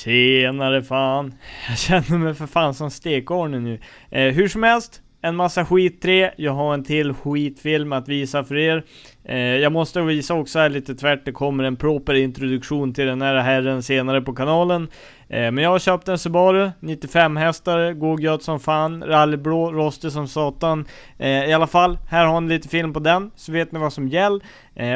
Tjenare fan. Jag känner mig för fan som stekorne nu. Hur som helst, en massa skit 3. Jag har en till skitfilm att visa för er. Jag måste visa också här lite tvärt. Det kommer en proper introduktion till den här herren senare på kanalen. Men jag har köpt en Subaru 95 hästar, går gött som fan, rallyblå, rostig som satan. I alla fall, här har ni lite film på den, så vet ni vad som gäller.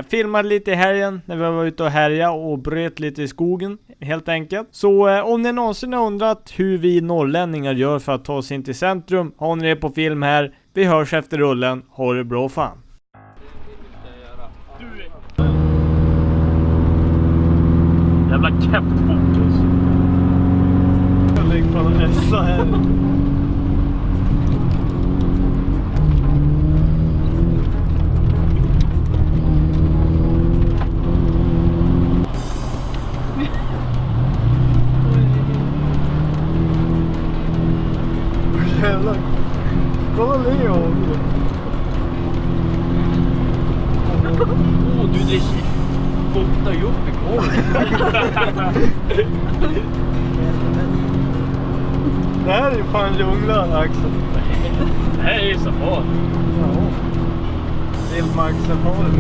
Filmade lite i helgen när vi var ute och härja och bröt lite i skogen, helt enkelt. Så om ni någonsin har undrat hur vi norrlänningar gör för att ta oss in till centrum, har ni det på film här. Vi hörs efter rullen, ha det bra fan. Jävla käftfokus. Jag lägger från Essa här. Jävlar. Kolla Leo. Du, det fottar ju upp i korven. Det här är ju fan djunglar, Axel. Det här är ju safari. Ja. Vildmarkssafari.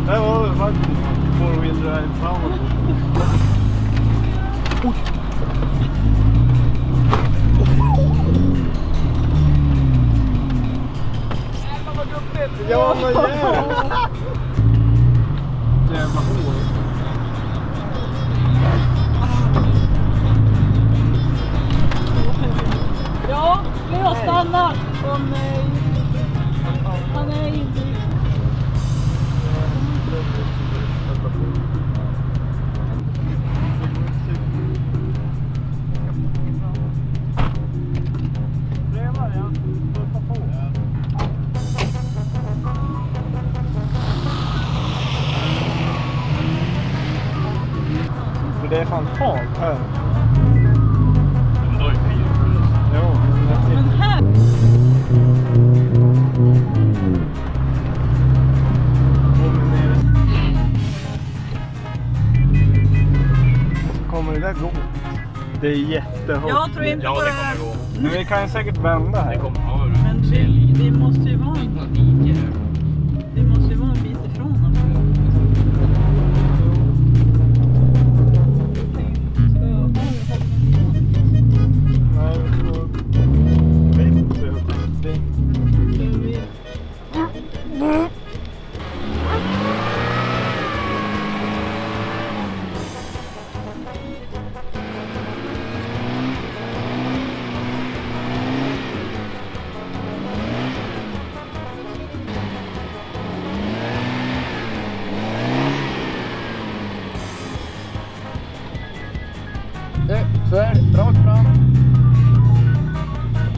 Det var det faktiskt. Four-wheel drive framåt. Ja, men jävlar! Jävla hår. Ja, Leo stannar. Åh nej. Han är inte. Det är fan halt här. Men då är det 4. Jo, Men här. Kommer det där gå? Det är jättehårt. Jag tror inte Ja, på det det här. kommer gå. Men vi kan ju säkert vända här. Det kommer, ja, Men vi måste ju vara en bit ifrån dem. Nej, vi får... Så är det, rakt fram.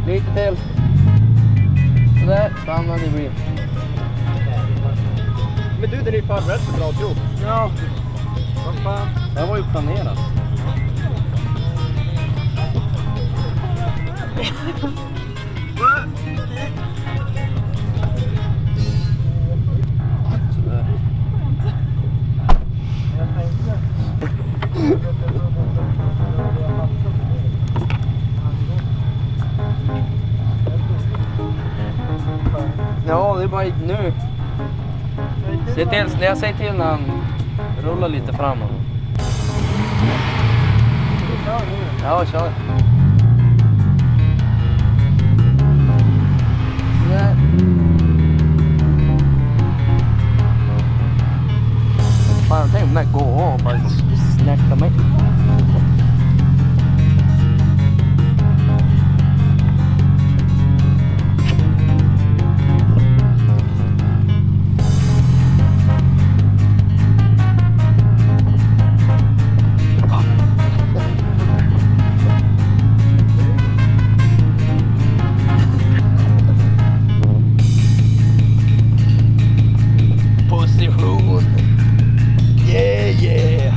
Lite till. Sådär, stanna det blir. Men du, det är ju fan rätt så bra tro. Ja. Vad fan? Det var ju planerat. Sådär. Ja, det är bara nu. Se till, jag säger till när han rullar lite framåt. Ja, kör. Sådär. Fan, jag tänkte om den går av och bara snäckta mig. Position. Yeah, yeah.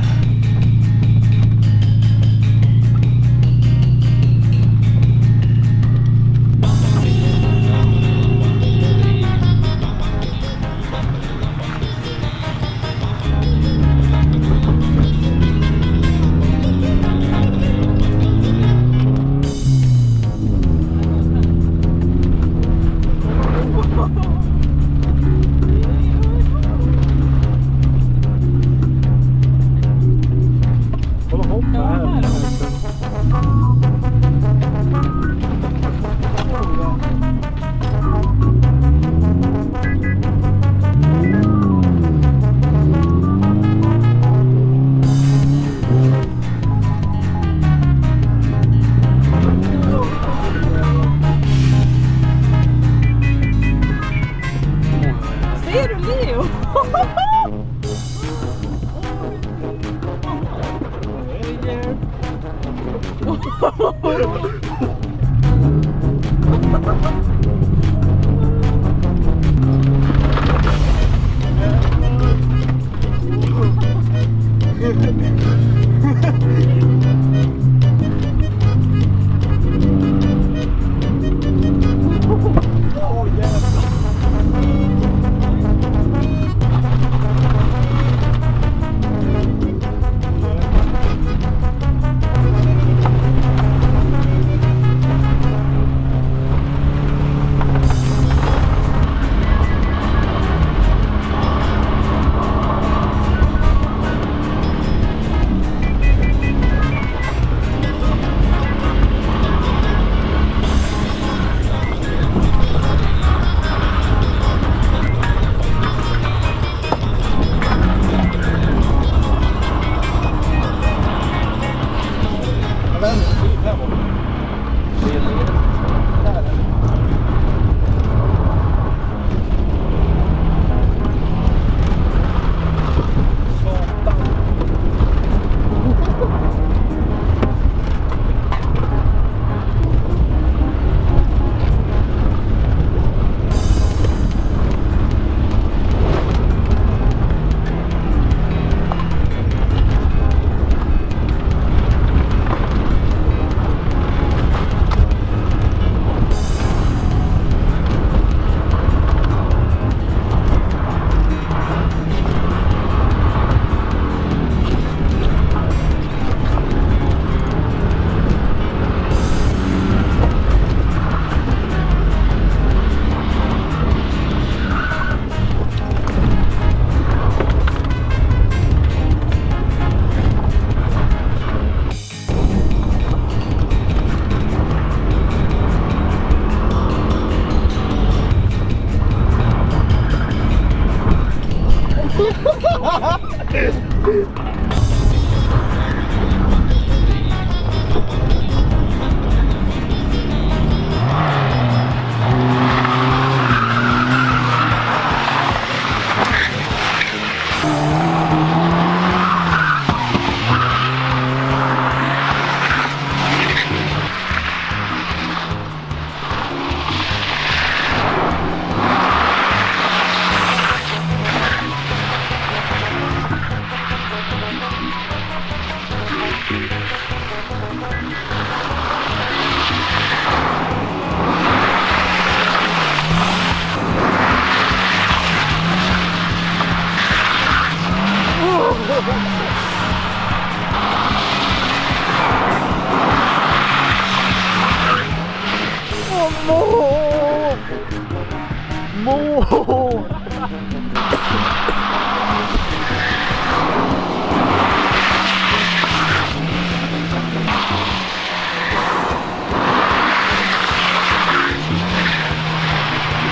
Ser du Leo?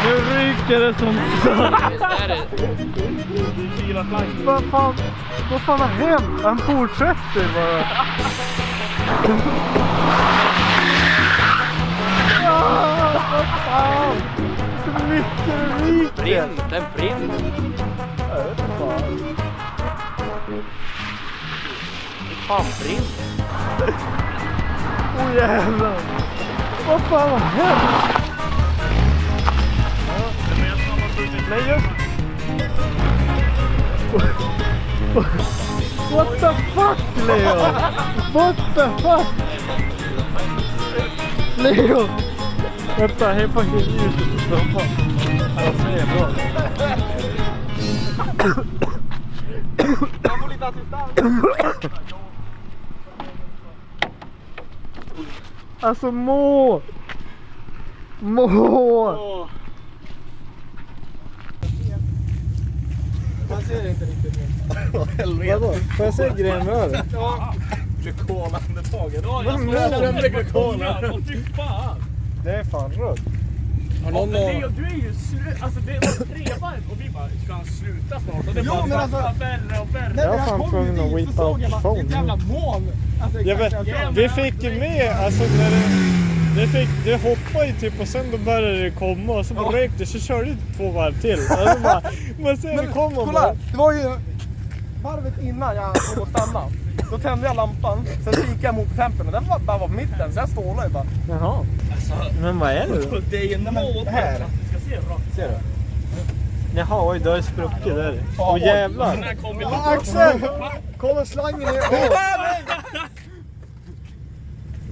Nu ryker det som vad fan har hänt? Han fortsätter bara. Vad fan? Så mycket ryker. Brint, en brint. Fan brint. Åh jävlar. Vad fan har hänt? Nej just. What the fuck, Leo? What the fuck? Leo! Vänta, hej fucking ljuset i strumpan. Alltså det är bra. Jag får lite assistans. Alltså må! Man ser inte riktigt nu. Vadå? Får jag se grejen med örat? Ja. Glykolandetaget. Ja, jag kände glykolan. Fy fan. Det är fan rött. Du är ju alltså det var 3 varv och vi bara, ska han sluta snart? Och det bara värre och värre. Jag var fan tvungen att whipa out phone. Det är ett jävla moln. Vi fick ju med, alltså när det... Det hoppade ju typ och sen då började det komma och så bara rökte så körde det 2 varv till. Och så bara, man ser det komma och kolla, det var ju varvet innan jag kom att stanna. Då tände jag lampan, sen kikade jag mot tempen och den bara var på mitten så jag stålade ju bara. Jaha. Men vad är det då? Det är ju en mål här. Ska se rakt. Ser du? Jaha, oj, då är det spruckit där. Åh jävlar. Axel! Kolla slangen ner.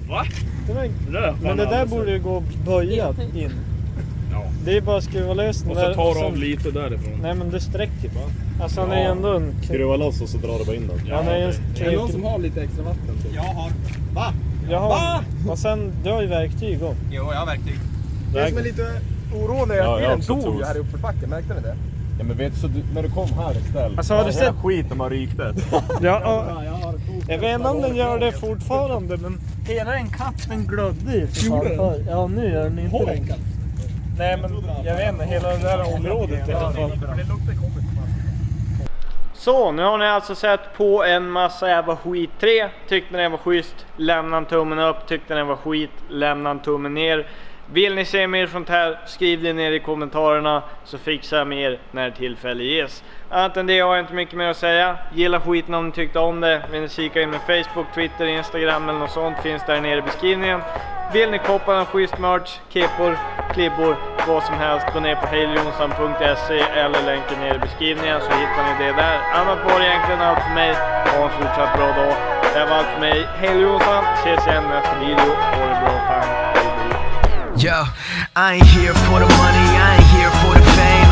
Va? Men det där borde ju gå böjat in. Ja. Det är bara att skruva lös den Och där. så tar du av lite därifrån. Nej men det sträcker bara. Alltså han är ju ändå en... Skruva loss och så drar det bara in den. Han är ju en... Är det någon som har lite extra vatten? Jag har. Va? Jaha. Och sen, du har ju verktyg också. Jo, jag har verktyg. Det som är lite oroande är Ja, att jag bilen också dog tror. ju här i uppförsbacken, märkte ni det? Ja men vet du, så när du kom här istället. Alltså, har du hela sett- skiten man rykte. Ja, jag vet inte om den gör det fortfarande men... Hela den katten glödde ju för Gjorde fan den? för. Ja nu gör den inte Har det. den katt? Nej men jag vet inte, hela det där området i alla fall. Så, nu har ni alltså sett på en massa jävla skit 3. Tyckte ni den var schysst, lämna en tummen upp. Tyckte den var skit, lämna en tummen ner. Vill ni se mer sånt här, skriv det ner i kommentarerna så fixar jag mer när tillfälle ges. Annat än det har jag inte mycket mer att säga. Gilla skiten om ni tyckte om det. Vill ni kika in med Facebook, Twitter, Instagram eller något sånt finns där nere i beskrivningen. Vill ni koppa en schysst merch, kepor, klibbor, vad som helst, gå ner på hejljonsson.se eller länken ner i beskrivningen så hittar ni det där. Annat var det egentligen allt för mig. Ha en fortsatt bra dag. Det var allt för mig. Hej Jonsson, ses igen nästa video. Ha det bra fan. Yo, I ain't here for the money, I ain't here for the fame.